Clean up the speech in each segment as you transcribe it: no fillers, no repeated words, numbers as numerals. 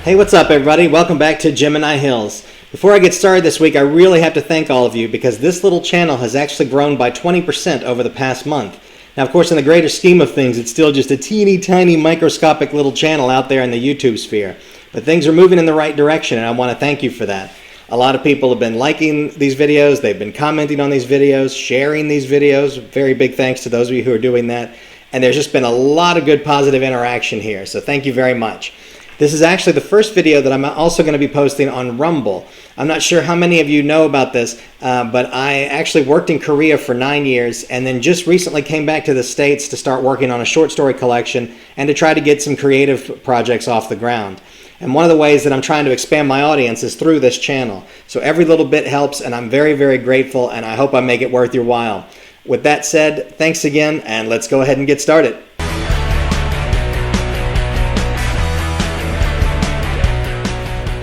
Hey, what's up everybody? Welcome back to Gemini Hills. Before I get started this week, I really have to thank all of you because this little channel has actually grown by 20% over the past month. Now, of course, in the greater scheme of things, it's still just a teeny tiny microscopic little channel out there in the YouTube sphere. But things are moving in the right direction, and I want to thank you for that. A lot of people have been liking these videos, they've been commenting on these videos, sharing these videos. Very big thanks to those of you who are doing that. And there's just been a lot of good positive interaction here, so thank you very much. This is actually the first video that I'm also going to be posting on Rumble. I'm not sure how many of you know about this, but I actually worked in Korea for 9 years and then just recently came back to the States to start working on a short story collection and to try to get some creative projects off the ground. And one of the ways that I'm trying to expand my audience is through this channel. So every little bit helps, and I'm very, very grateful, and I hope I make it worth your while. With that said, thanks again, and let's go ahead and get started.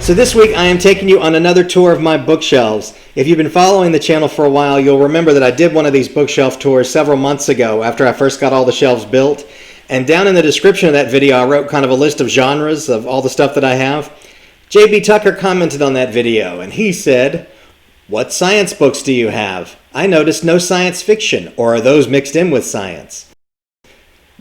So this week I am taking you on another tour of my bookshelves. If you've been following the channel for a while, you'll remember that I did one of these bookshelf tours several months ago after I first got all the shelves built. And down in the description of that video, I wrote kind of a list of genres of all the stuff that I have. J.B. Tucker commented on that video, and he said, "What science books do you have? I noticed no science fiction, or are those mixed in with science?"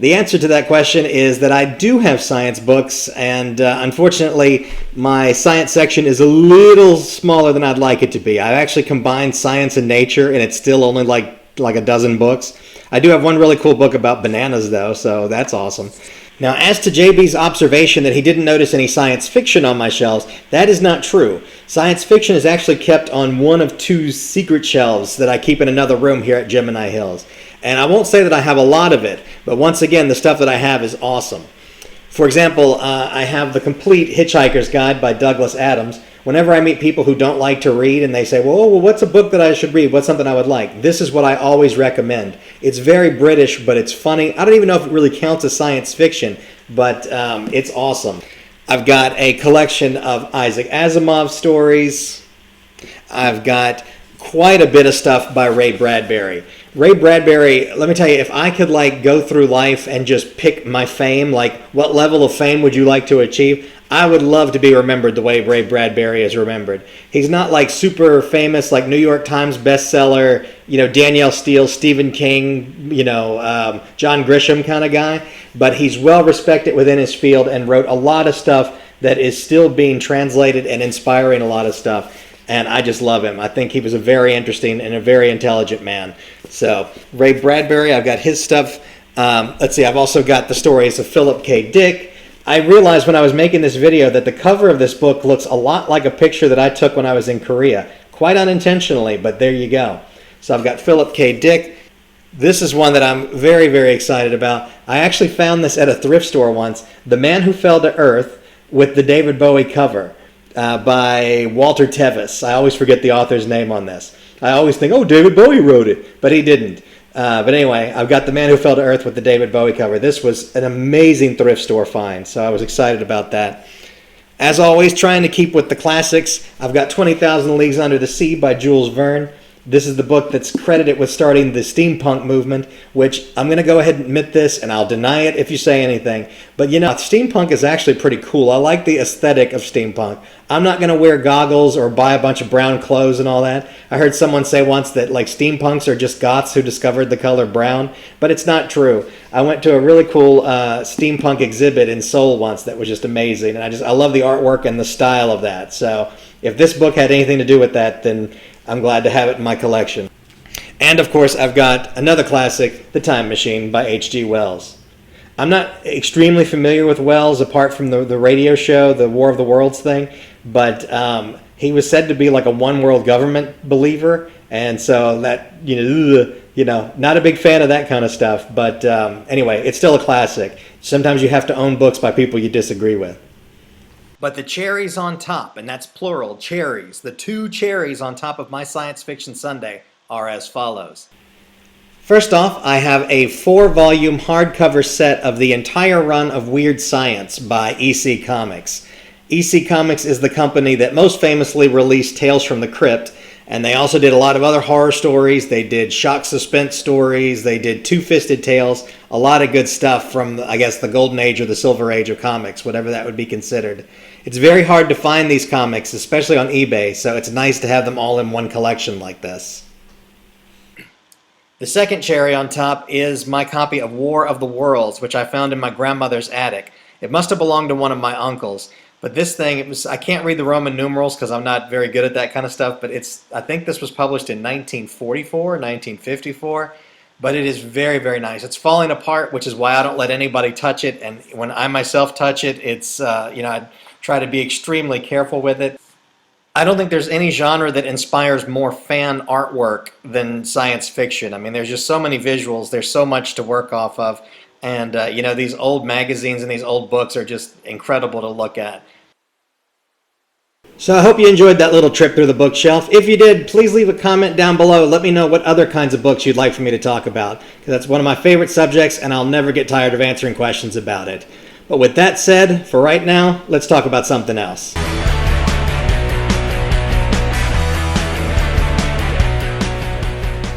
The answer to that question is that I do have science books, and unfortunately my science section is a little smaller than I'd like it to be. I've actually combined science and nature, and it's still only like a dozen books. I do have one really cool book about bananas though, so that's awesome. Now, as to JB's observation that he didn't notice any science fiction on my shelves, that is not true. Science fiction is actually kept on one of two secret shelves that I keep in another room here at Gemini Hills. And I won't say that I have a lot of it, but once again, the stuff that I have is awesome. For example, I have the complete Hitchhiker's Guide by Douglas Adams. Whenever I meet people who don't like to read and they say, well, what's a book that I should read? What's something I would like? This is what I always recommend. It's very British, but it's funny. I don't even know if it really counts as science fiction, but it's awesome. I've got a collection of Isaac Asimov stories. I've got quite a bit of stuff by Ray Bradbury. Ray Bradbury, let me tell you, if I could go through life and just pick my fame, what level of fame would you like to achieve? I would love to be remembered the way Ray Bradbury is remembered. He's not super famous like New York Times bestseller, Danielle Steele, Stephen King, John Grisham kind of guy, but he's well respected within his field and wrote a lot of stuff that is still being translated and inspiring a lot of stuff. And I just love him. I think he was a very interesting and a very intelligent man. So Ray Bradbury, I've got his stuff. Let's see, I've also got the stories of Philip K. Dick. I realized when I was making this video that the cover of this book looks a lot like a picture that I took when I was in Korea. Quite unintentionally, but there you go. So I've got Philip K. Dick. This is one that I'm very, very excited about. I actually found this at a thrift store once. The Man Who Fell to Earth with the David Bowie cover. By Walter Tevis. I always forget the author's name on this. I always think, oh, David Bowie wrote it, but he didn't. But anyway, I've got The Man Who Fell to Earth with the David Bowie cover. This was an amazing thrift store find, so I was excited about that. As always, trying to keep with the classics, I've got 20,000 Leagues Under the Sea by Jules Verne. This is the book that's credited with starting the steampunk movement, which I'm going to go ahead and admit this, and I'll deny it if you say anything. But steampunk is actually pretty cool. I like the aesthetic of steampunk. I'm not going to wear goggles or buy a bunch of brown clothes and all that. I heard someone say once that steampunks are just goths who discovered the color brown, but it's not true. I went to a really cool steampunk exhibit in Seoul once that was just amazing, and I love the artwork and the style of that. So if this book had anything to do with that, then I'm glad to have it in my collection. And of course, I've got another classic, The Time Machine by H.G. Wells. I'm not extremely familiar with Wells apart from the radio show, the War of the Worlds thing, but he was said to be like a one world government believer, and so that, not a big fan of that kind of stuff, but anyway, it's still a classic. Sometimes you have to own books by people you disagree with. But the cherries on top, and that's plural, cherries, the two cherries on top of my science fiction sundae are as follows. First off, I have a 4-volume hardcover set of the entire run of Weird Science by EC Comics. EC Comics is the company that most famously released Tales from the Crypt, And they also did a lot of other horror stories. They did shock suspense stories. They did Two-Fisted Tales. A lot of good stuff from, I guess, the golden age or the silver age of comics, whatever that would be considered. It's very hard to find these comics, especially on eBay, so it's nice to have them all in one collection like this. The second cherry on top is my copy of War of the Worlds, which I found in my grandmother's attic. It must have belonged to one of my uncles. But this thing, I can't read the Roman numerals because I'm not very good at that kind of stuff, but I think this was published in 1944, 1954, but it is very, very nice. It's falling apart, which is why I don't let anybody touch it, and when I myself touch it, it's, I try to be extremely careful with it. I don't think there's any genre that inspires more fan artwork than science fiction. I mean, there's just so many visuals, there's so much to work off of. And, these old magazines and these old books are just incredible to look at. So I hope you enjoyed that little trip through the bookshelf. If you did, please leave a comment down below. Let me know what other kinds of books you'd like for me to talk about, because that's one of my favorite subjects, and I'll never get tired of answering questions about it. But with that said, for right now, let's talk about something else.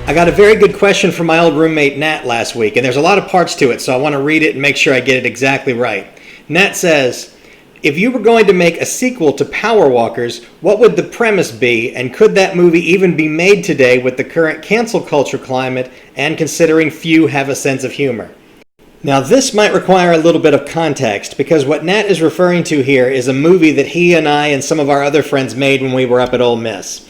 I got a very good question from my old roommate Nat last week, and there's a lot of parts to it, so I want to read it and make sure I get it exactly right. Nat says, if you were going to make a sequel to Power Walkers, what would the premise be, and could that movie even be made today with the current cancel culture climate and considering few have a sense of humor? Now this might require a little bit of context, because what Nat is referring to here is a movie that he and I and some of our other friends made when we were up at Ole Miss.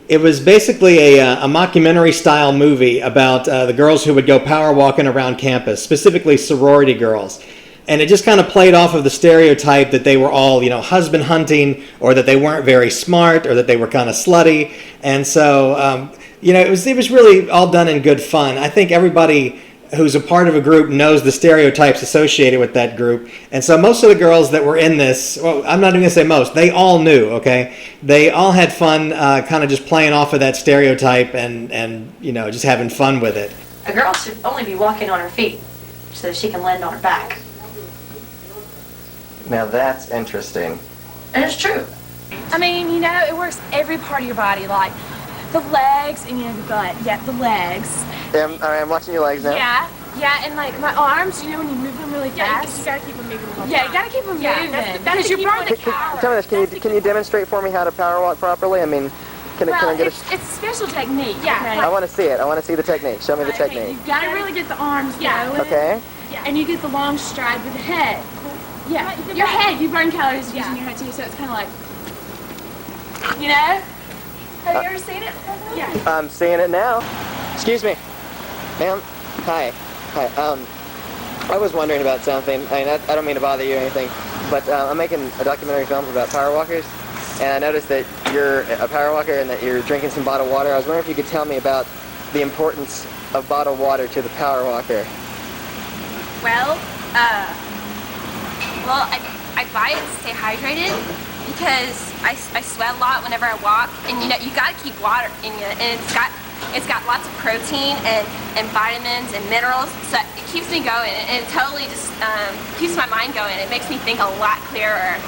It was basically a mockumentary-style movie about the girls who would go power walking around campus, specifically sorority girls. And it just kind of played off of the stereotype that they were all, husband hunting, or that they weren't very smart, or that they were kind of slutty. And so, it was really all done in good fun. I think everybody who's a part of a group knows the stereotypes associated with that group. And so most of the girls that were in this, well, I'm not even going to say most, they all knew, okay? They all had fun kind of just playing off of that stereotype and just having fun with it. A girl should only be walking on her feet so that she can land on her back. Now that's interesting. And it's true. I mean, it works every part of your body, like the legs and the butt. Yeah, the legs. Yeah, I'm watching your legs now. Yeah, and like my arms, when you move them really fast. You gotta keep them moving. Yeah, you gotta keep them moving. That's because you're burning power. Tell me this, can you demonstrate for me how to power walk properly? I mean, can I get it's a special technique. Yeah. Okay? I want to see it. I want to see the technique. Show me the technique. You gotta really get the arms going. Okay. And you get the long stride with the head. Yeah, your head, you burn calories using your head too, so it's kind of like, Have you ever seen it? Yeah. I'm seeing it now. Excuse me. Ma'am. Hi. I was wondering about something. I mean, I don't mean to bother you or anything, but I'm making a documentary film about power walkers, and I noticed that you're a power walker and that you're drinking some bottled water. I was wondering if you could tell me about the importance of bottled water to the power walker. Well, I buy it to stay hydrated because I sweat a lot whenever I walk, and you gotta keep water in you, and it's got lots of protein and vitamins and minerals, so it keeps me going, and it totally just keeps my mind going. It makes me think a lot clearer.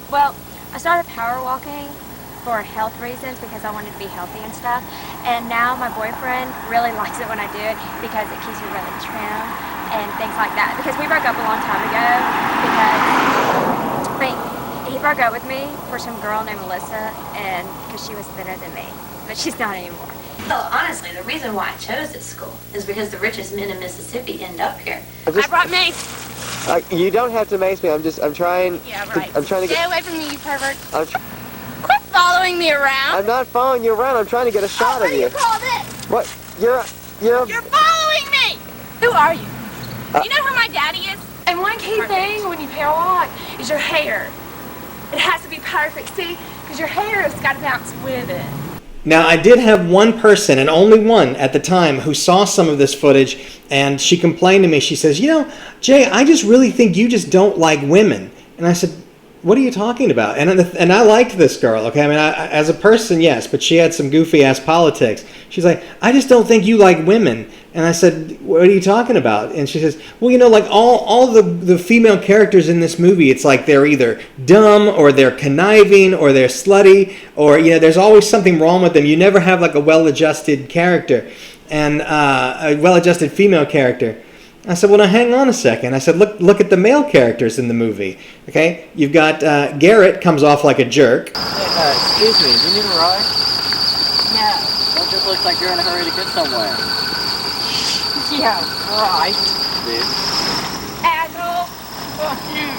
Well, I started power walking for health reasons because I wanted to be healthy and stuff, and now my boyfriend really likes it when I do it because it keeps me really trim and things like that, because we broke up a long time ago because he broke up with me for some girl named Melissa, and because she was thinner than me, but she's not anymore. Well, honestly, the reason why I chose this school is because the richest men in Mississippi end up here. I brought mace. You don't have to mace me. I'm trying. Yeah, right. I'm trying to Stay get. away from me, you pervert. Quit following me around. I'm not following you around. I'm trying to get a shot What of do you. you call this? What? You're. You're following me. Who are you? You know who my daddy is? And one key thing when you power walk is your hair. It has to be perfect, see? Because your hair has got to bounce with it. Now, I did have one person, and only one at the time, who saw some of this footage, and she complained to me. She says, Jay, I just really think you just don't like women. And I said, what are you talking about? And I liked this girl, okay? I mean, as a person, yes, but she had some goofy-ass politics. She's like, I just don't think you like women. And I said, what are you talking about? And she says, well, you know, like all the female characters in this movie, it's like they're either dumb or they're conniving or they're slutty or, you know, there's always something wrong with them. You never have like a well-adjusted character and a well-adjusted female character. I said, well, now hang on a second. I said, look at the male characters in the movie. Okay, you've got Garrett comes off like a jerk. Excuse me, do you need a ride? No. That just looks like you're in a hurry to get somewhere. Yeah, right. Asshole. Fuck you.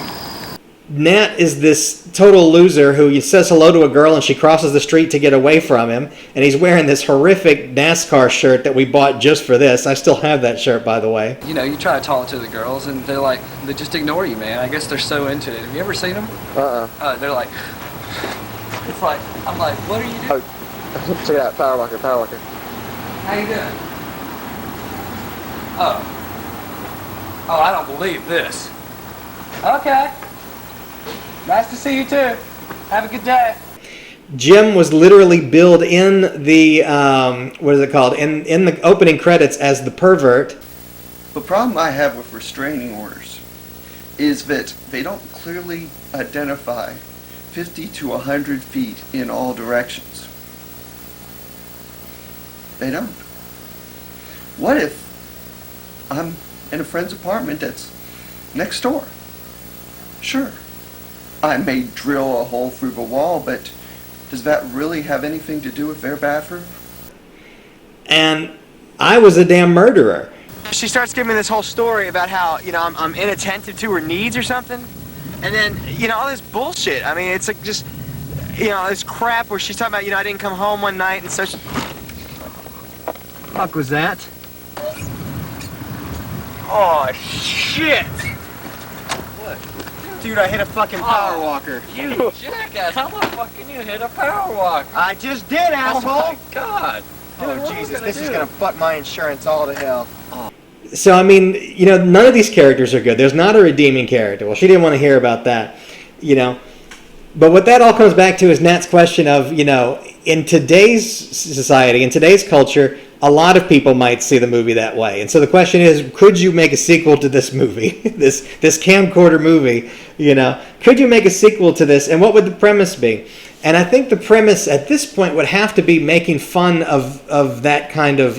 Nat is this total loser who says hello to a girl and she crosses the street to get away from him, and he's wearing this horrific NASCAR shirt that we bought just for this. I still have that shirt, by the way. You know, you try to talk to the girls and they're like, they just ignore you, man. I guess they're so into it. Have you ever seen them? They're like, it's like, I'm like, what are you doing? Oh, check it out, power walker. How you doing? Oh, I don't believe this. Okay. Nice to see you too. Have a good day. Jim was literally billed in the, what is it called, in the opening credits as the pervert. The problem I have with restraining orders is that they don't clearly identify 50 to 100 feet in all directions. They don't. What if I'm in a friend's apartment that's next door? Sure, I may drill a hole through the wall, but does that really have anything to do with their bathroom? And I was a damn murderer. She starts giving me this whole story about how, you know, I'm inattentive to her needs or something. And then, you know, all this bullshit. I mean, it's like just, you know, this crap where she's talking about, you know, I didn't come home one night and such. Fuck was that? Oh, shit! What? Dude, I hit a fucking power walker. You jackass, how the fuck can you hit a power walker? I just did, asshole! Oh my God. Oh, Jesus, this is gonna fuck my insurance all to hell. So, I mean, you know, none of these characters are good. There's not a redeeming character. Well, she didn't want to hear about that, you know. But what that all comes back to is Nat's question of, you know, in today's society, in today's culture, a lot of people might see the movie that way. And so the question is, could you make a sequel to this movie, this camcorder movie, you know? Could you make a sequel to this, and what would the premise be? And I think the premise at this point would have to be making fun of that kind of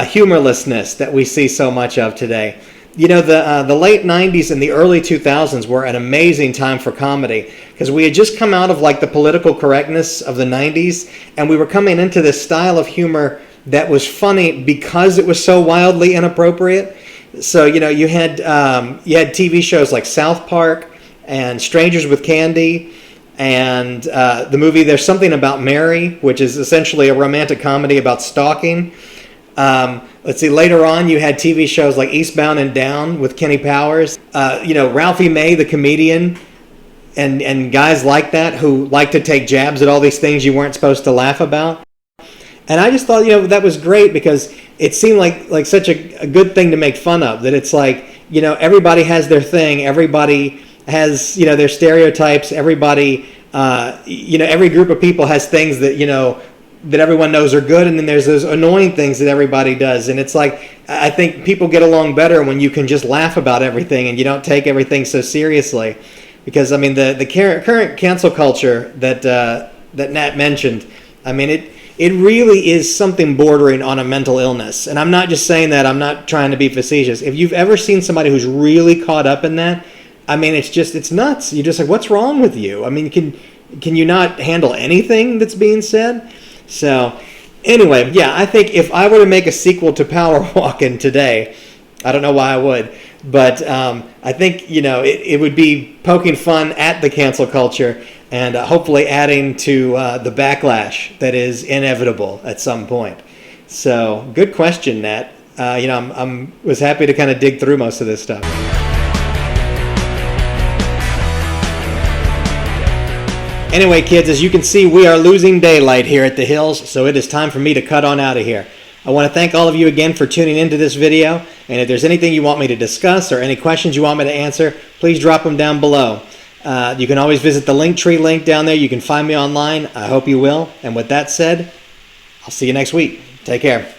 humorlessness that we see so much of today. You know, the late 90s and the early 2000s were an amazing time for comedy because we had just come out of like the political correctness of the 90s, and we were coming into this style of humor that was funny because it was so wildly inappropriate. So, you know, you had TV shows like South Park and Strangers with Candy and the movie There's Something About Mary, which is essentially a romantic comedy about stalking. Let's see, later on you had TV shows like Eastbound and Down with Kenny Powers. You know, Ralphie May, the comedian, and guys like that who like to take jabs at all these things you weren't supposed to laugh about. And I just thought, you know, that was great because it seemed like such a good thing to make fun of. That it's like, you know, everybody has their thing. Everybody has, you know, their stereotypes. Everybody, you know, every group of people has things that, you know, that everyone knows are good. And then there's those annoying things that everybody does. And it's like, I think people get along better when you can just laugh about everything and you don't take everything so seriously. Because, I mean, the current cancel culture that Nat mentioned, I mean, it really is something bordering on a mental illness. And I'm not just saying that, I'm not trying to be facetious. If you've ever seen somebody who's really caught up in that, I mean, it's nuts. You're just like, what's wrong with you? I mean, can you not handle anything that's being said? So, anyway, yeah, I think if I were to make a sequel to Power Walking today, I don't know why I would, but I think, you know, it would be poking fun at the cancel culture and hopefully adding to the backlash that is inevitable at some point. So, good question, Nat. You know, I was happy to kind of dig through most of this stuff. Anyway, kids, as you can see, we are losing daylight here at the Hills, so it is time for me to cut on out of here. I want to thank all of you again for tuning into this video, and if there's anything you want me to discuss or any questions you want me to answer, please drop them down below. You can always visit the Linktree link down there. You can find me online. I hope you will. And with that said, I'll see you next week. Take care.